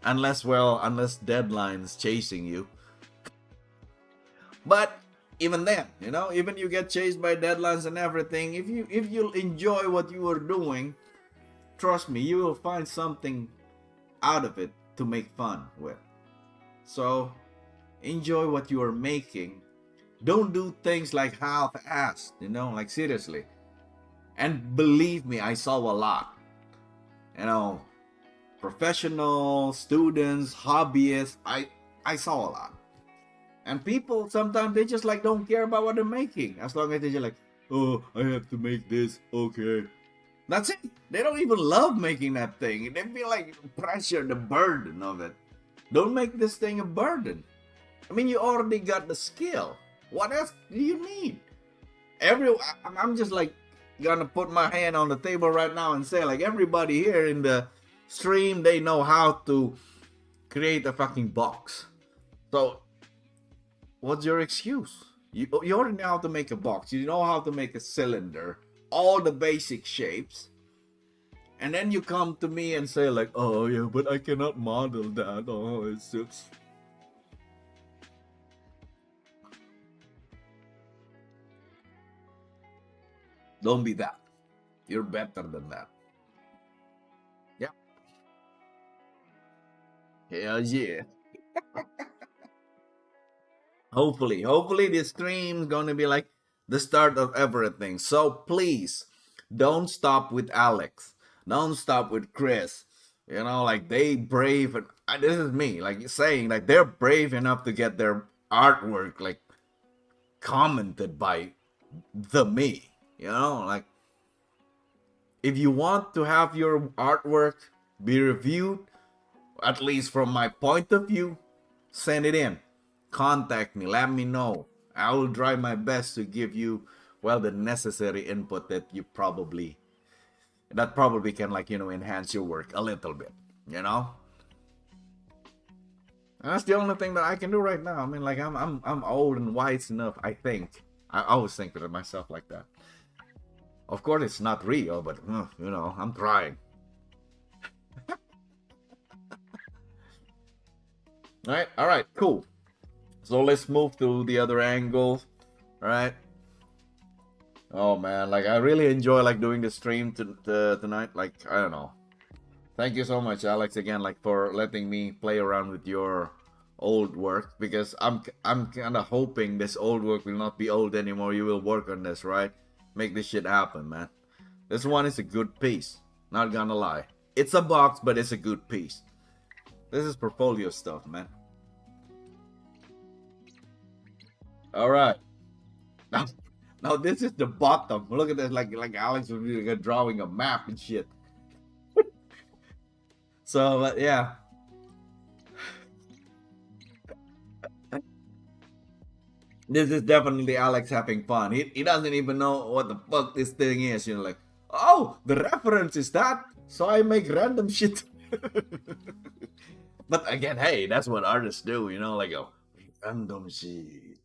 Unless deadlines chasing you. But even then, even you get chased by deadlines and everything, if you enjoy what you are doing, trust me, you will find something out of it to make fun with. So enjoy what you are making. Don't do things like half-assed, like seriously. And believe me, I saw a lot. Professionals, students, hobbyists, I saw a lot. And people sometimes they just like don't care about what they're making. As long as they're just like, oh, I have to make this, okay. That's it. They don't even love making that thing. They feel like pressure, the burden of it. Don't make this thing a burden. I mean, you already got the skill. What else do you need? I'm just like gonna put my hand on the table right now and say, like, everybody here in the stream, they know how to create a fucking box. So what's your excuse? You already know how to make a box. You know how to make a cylinder. All the basic shapes. And then you come to me and say like, oh yeah, but I cannot model that. Oh, it sucks. Don't be that. You're better than that. Yeah. Hell yeah. Hopefully this stream's gonna be like the start of everything. So please don't stop with Alex. Don't stop with Chris. Like they brave and this is me, like saying like they're brave enough to get their artwork like commented by the me. Like if you want to have your artwork be reviewed, at least from my point of view, send it in. Contact me, let me know. I will try my best to give you, well, the necessary input that probably can like, enhance your work a little bit, And that's the only thing that I can do right now. I mean, like I'm old and wise enough, I think. I always think of myself like that. Of course, it's not real, but I'm trying. All right, cool. So let's move to the other angle. All right. Oh man, like I really enjoy like doing the stream tonight. Like I don't know. Thank you so much, Alex, again, like for letting me play around with your old work, because I'm kind of hoping this old work will not be old anymore. You will work on this, right? Make this shit happen, man. This one is a good piece. Not gonna lie. It's a box, but it's a good piece. This is portfolio stuff, man. All right. Now this is the bottom. Look at this, like Alex was really drawing a map and shit. So yeah. This is definitely Alex having fun. He doesn't even know what the fuck this thing is. Like, oh, the reference is that. So I make random shit. But again, hey, that's what artists do. Like a random shit.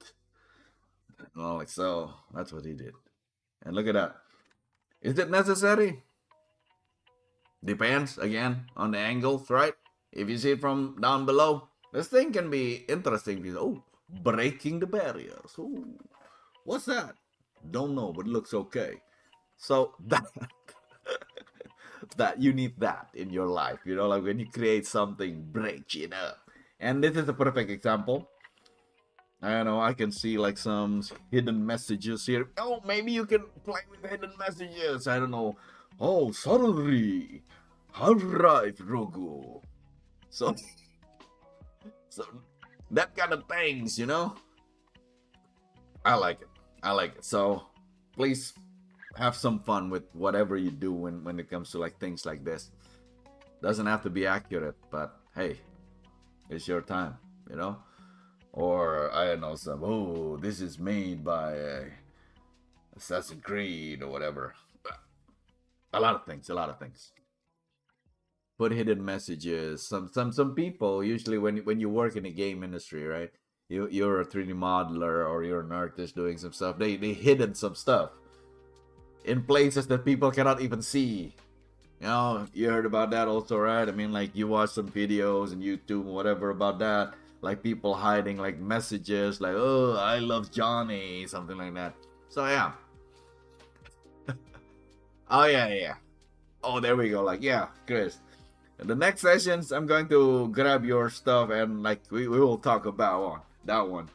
Like so. That's what he did. And look at that. Is it necessary? Depends again on the angles, right? If you see it from down below, this thing can be interesting. Oh, breaking the barriers. Ooh, what's that? Don't know, but it looks okay. So that you need that in your life. Like when you create something, break it up. And this is a perfect example. I don't know, I can see like some hidden messages here. Oh, maybe you can play with hidden messages. I don't know. Oh, sorry. Alright, Rogu. So that kind of things, I like it. So please have some fun with whatever you do when it comes to like things like this. Doesn't have to be accurate, but hey, it's your time, Or I don't know, this is made by Assassin's Creed or whatever. A lot of things. put hidden messages. Some people usually when you work in the game industry, right? You're a 3D modeler or you're an artist doing some stuff. They hidden some stuff in places that people cannot even see. You know, you heard about that also, right? I mean, like you watch some videos and YouTube or whatever about that, like people hiding like messages, like "Oh, I love Johnny," something like that. So yeah. Oh yeah. Oh, there we go. Like yeah, Chris. In the next sessions, I'm going to grab your stuff and like we will talk about that one,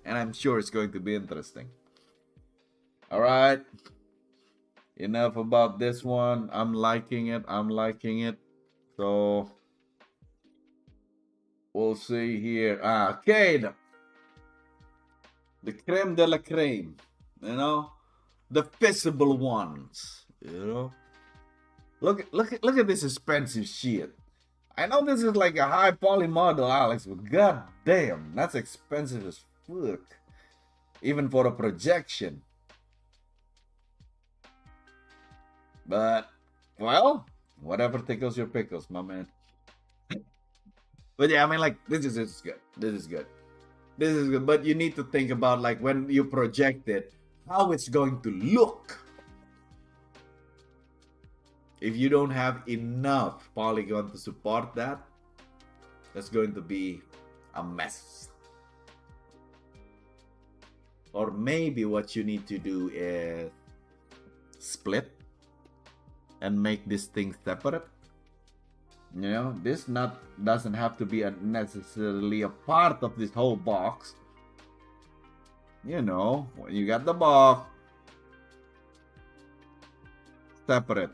and I'm sure it's going to be interesting. All right. Enough about this one. I'm liking it. I'm liking it. So we'll see here. Okay. The creme de la creme. You know, the visible ones. You know, look at this expensive shit. I know this is like a high poly model, Alex, but god damn, that's expensive as fuck. Even for a projection. But well, whatever tickles your pickles, my man. But yeah, I mean, like this is good. This is good. This is good. But you need to think about like when you project it, how it's going to look. If you don't have enough polygon to support that, that's going to be a mess. Or maybe what you need to do is split and make this thing separate. You know, this not doesn't have to be necessarily a part of this whole box. You know, when you got the box, separate.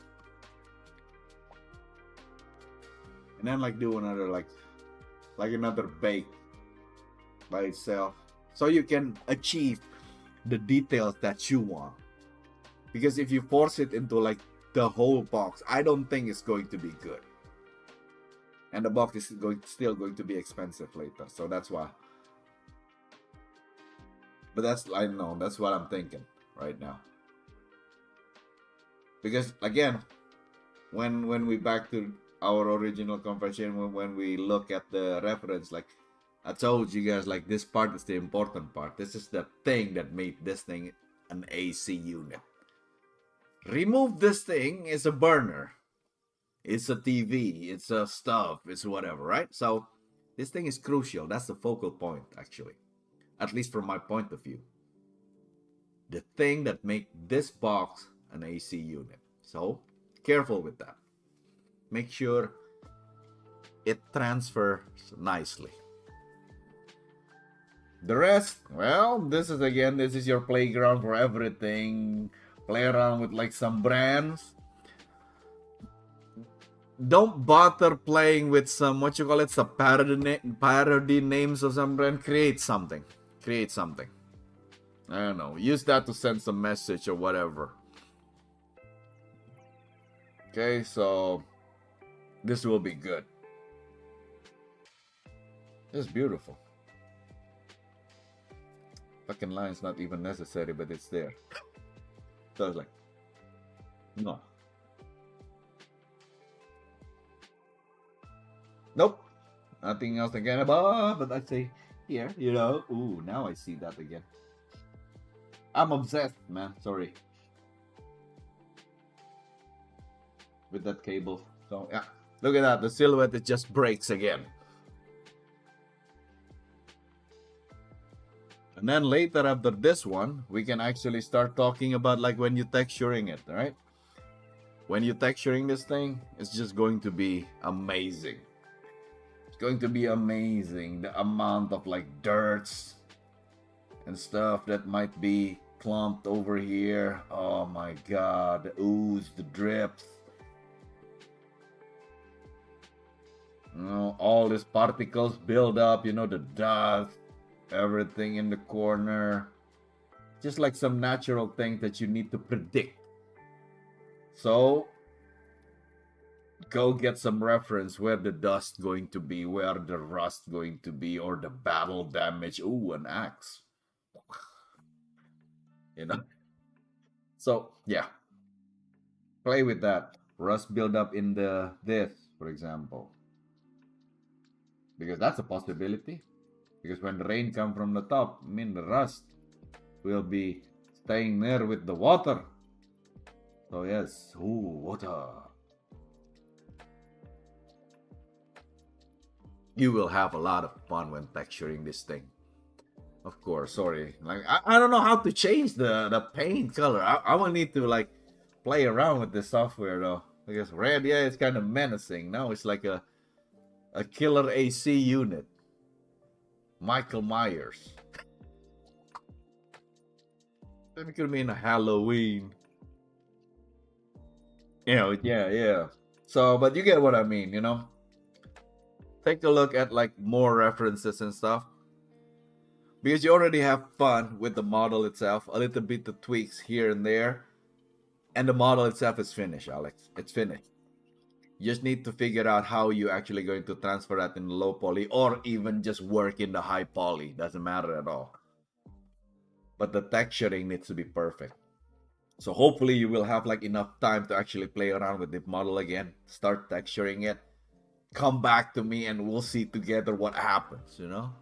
And then like do another like another bake by itself. So you can achieve the details that you want. Because if you force it into like the whole box, I don't think it's going to be good. And the box is still going to be expensive later. So that's why. But I don't know, that's what I'm thinking right now. Because again, when we back to our original conversation, when we look at the reference, like I told you guys, like this part is the important part. This is the thing that made this thing an AC unit. Remove this thing, is a burner. It's a TV, it's a stuff, it's whatever, right? So this thing is crucial. That's the focal point, actually. At least from my point of view. The thing that make this box an AC unit. So careful with that. Make sure it transfers nicely. The rest, well, this is your playground for everything. Play around with like some brands. Don't bother playing with some, what you call it, some parody names of some brand. Create something. I don't know. Use that to send some message or whatever. Okay, so this will be good. It's beautiful. Fucking line's not even necessary, but it's there. So it's like, no. Nope. Nothing else again about, but I say here, you know. Ooh, now I see that again. I'm obsessed, man. Sorry. With that cable. So yeah. Look at that. The silhouette, it just breaks again. And then later after this one, we can actually start talking about like when you texturing it, right? When you texturing this thing, it's just going to be amazing. It's going to be amazing. The amount of like dirts and stuff that might be clumped over here. Oh my god, the ooze, the drips. You know, all these particles build up, you know, the dust, everything in the corner. Just like some natural thing that you need to predict. So go get some reference where the dust going to be, where the rust going to be, or the battle damage. Ooh, an axe. You know? So yeah. Play with that. Rust build up in this. for example, because that's a possibility. Because when the rain comes from the top, I mean the rust will be staying there with the water. So yes, ooh, water. You will have a lot of fun when texturing this thing. Of course, sorry. Like I don't know how to change the paint color. I will need to like play around with the software though. Because red, yeah, it's kind of menacing. Now it's like a killer AC unit. Michael Myers. That could mean a Halloween. You know, yeah. So, but you get what I mean, you know? Take a look at like more references and stuff. Because you already have fun with the model itself, a little bit of tweaks here and there. And the model itself is finished, Alex. It's finished. You just need to figure out how you actually going to transfer that in low poly or even just work in the high poly. Doesn't matter at all. But the texturing needs to be perfect. So hopefully you will have like enough time to actually play around with the model again, start texturing it, come back to me and we'll see together what happens, you know?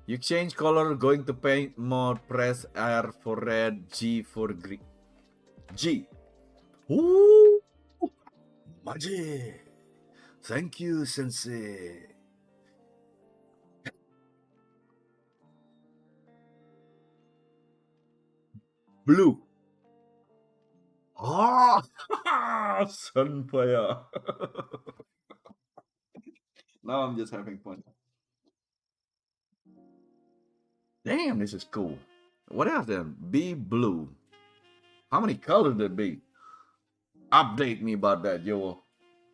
You change color, going to paint mode, press R for red, G for green. G. Ooh! Magic! Thank you, sensei. Blue. Ah! Sunfire. Now I'm just having fun. Damn, this is cool. What else then? Be blue. How many colors there be? Update me about that, yo.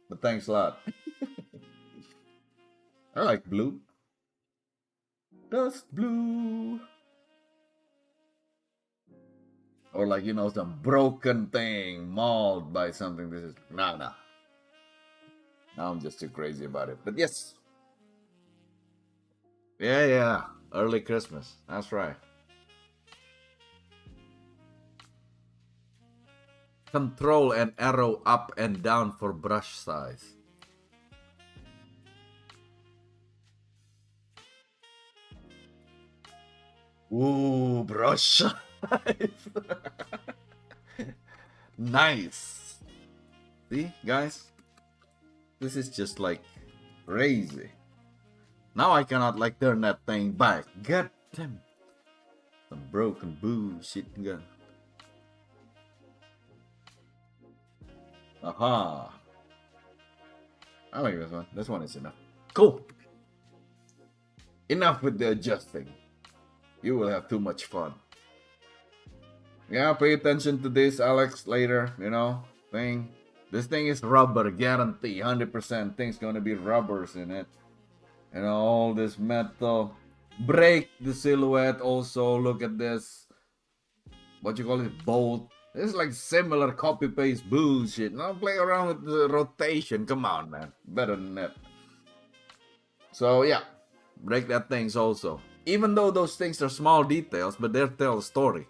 But thanks a lot. I like blue. Dust blue. Or like, you know, some broken thing mauled by something. This is nah. Now I'm just too crazy about it. But yes. Yeah. Early Christmas. That's right. Control and arrow up and down for brush size. Ooh, brush size. Nice. See, guys? This is just like crazy. Now I cannot like turn that thing back. God damn. Some broken bullshit gun. Aha. I like this one. This one is enough. Cool. Enough with the adjusting. You will have too much fun. Yeah, pay attention to this, Alex, later, you know, thing. This thing is rubber, guarantee, 100%. Thing's gonna be rubbers in it. You know, all this metal. Break the silhouette also. Look at this. What you call it? Bolt. This is like similar copy-paste bullshit. Now play around with the rotation. Come on, man. Better than that. So, yeah. Break that things also. Even though those things are small details, but they tell a story.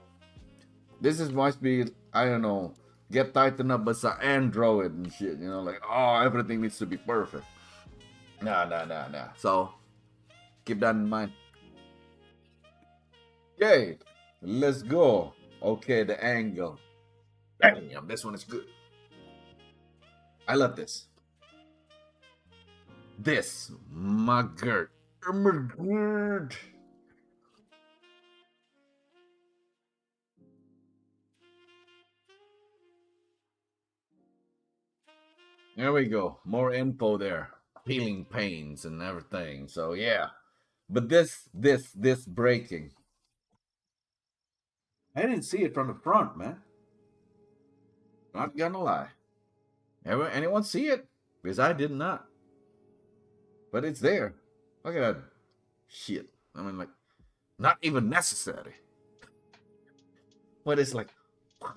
This is must be, I don't know, get tightened up as an Android and shit. You know, like, oh, everything needs to be perfect. Nah. So, keep that in mind. Okay, let's go. Okay, the angle. Damn, this one is good. I love this. This, my god. There we go. More info there. Peeling pains and everything. So yeah. But this breaking. I didn't see it from the front, man. Not gonna lie. Anyone see it? Because I did not. But it's there. Look at that shit. I mean, like, not even necessary. But it's like, what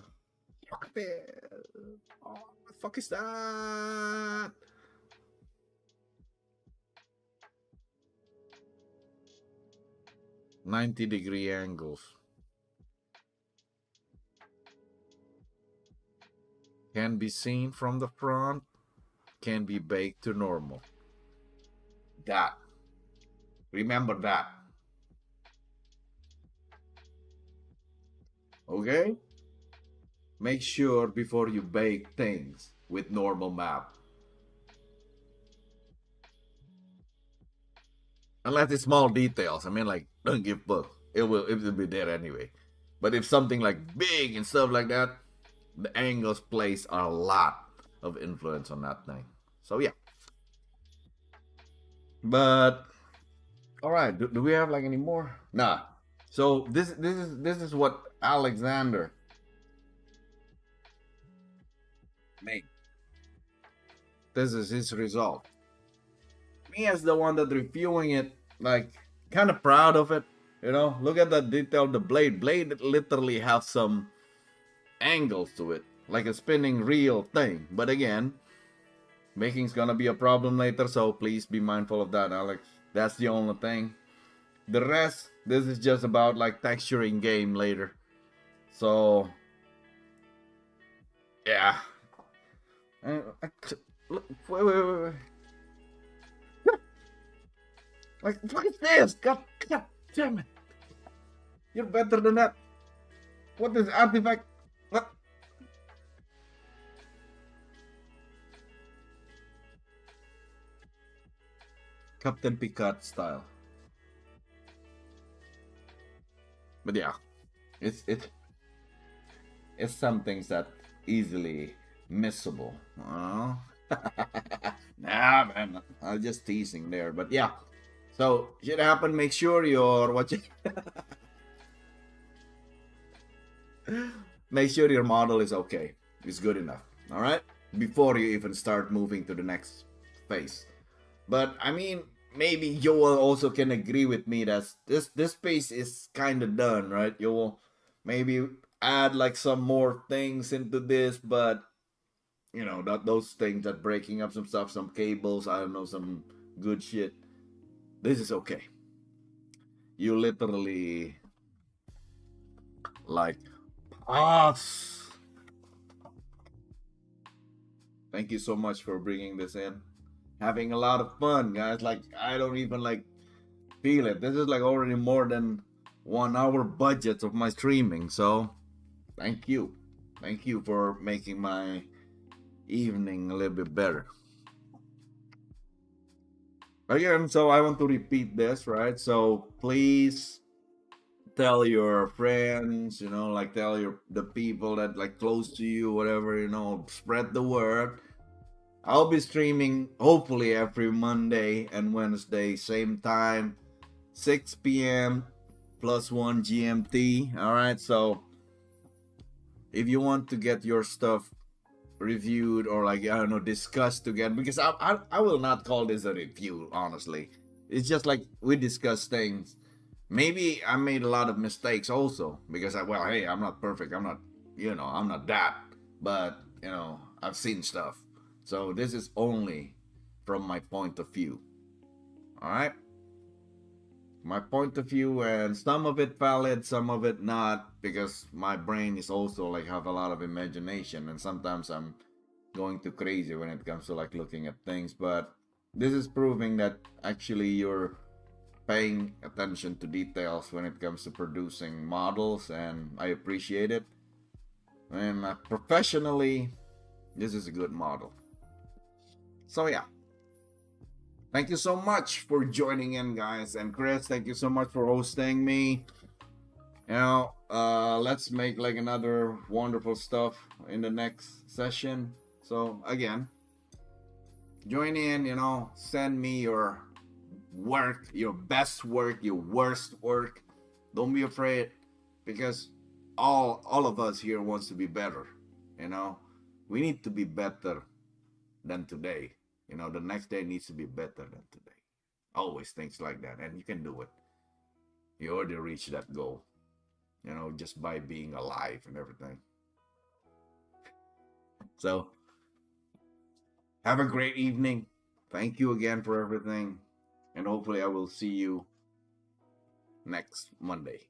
the fuck is that? "90-degree angles." can be seen from the front, can be baked to normal. That. Remember that. Okay? Make sure before you bake things with normal map. Unless it's small details. I mean, like, don't give fuck. It will be there anyway. But if something like big and stuff like that, the angles plays a lot of influence on that thing. So yeah. But all right, do we have like any more? Nah. So this is what Alexander made. This is his result. Me as the one that reviewing it, like kind of proud of it. You know, look at that detail. The blade literally have some angles to it, like a spinning reel thing. But again, making's gonna be a problem later, so please be mindful of that, Alex. That's the only thing. The rest, this is just about like texturing game later. So yeah. Wait. Like, what is this? God damn it. You're better than that. What is artifact? What? Captain Picard style. But yeah, it's some things that easily missable. Oh. Nah, man, I'm just teasing there. But yeah, so shit happen. Make sure you're watching. Make sure your model is okay. It's good enough. All right, before you even start moving to the next phase. But I mean, maybe Joel also can agree with me that this space is kind of done, right? Joel, maybe add like some more things into this, but you know that those things that breaking up some stuff, some cables, I don't know, some good shit. This is okay. You literally like us. Thank you so much for bringing this in. Having a lot of fun, guys. Like I don't even like feel it. This is like already more than 1 hour budget of my streaming. So thank you for making my evening a little bit better. Again, so I want to repeat this, right? So please tell your friends, you know, like tell the people that like close to you, whatever, you know, spread the word. I'll be streaming hopefully every Monday and Wednesday, same time, 6 p.m. +1 GMT. All right, so if you want to get your stuff reviewed or like I don't know discussed together, because I will not call this a review, honestly. It's just like we discuss things. Maybe I made a lot of mistakes also because hey, I'm not perfect. I'm not, I'm not that, but I've seen stuff. So this is only from my point of view. All right, my point of view, and some of it valid, some of it not, because my brain is also like have a lot of imagination, and sometimes I'm going too crazy when it comes to like looking at things. But this is proving that actually you're paying attention to details when it comes to producing models, and I appreciate it. And professionally, this is a good model. So yeah, thank you so much for joining in, guys. And Chris, thank you so much for hosting me. Let's make like another wonderful stuff in the next session. So again, join in, send me your work, your best work, your worst work. Don't be afraid, because all of us here wants to be better. We need to be better than today. The next day needs to be better than today. Always things like that, and you can do it. You already reached that goal, just by being alive and everything. So have a great evening. Thank you again for everything, and hopefully I will see you next Monday.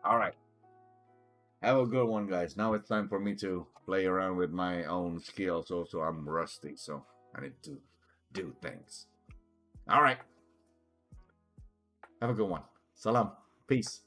All right. Have a good one, guys. Now it's time for me to play around with my own skills. Also, I'm rusty, so I need to do things. All right. Have a good one. Salam. Peace.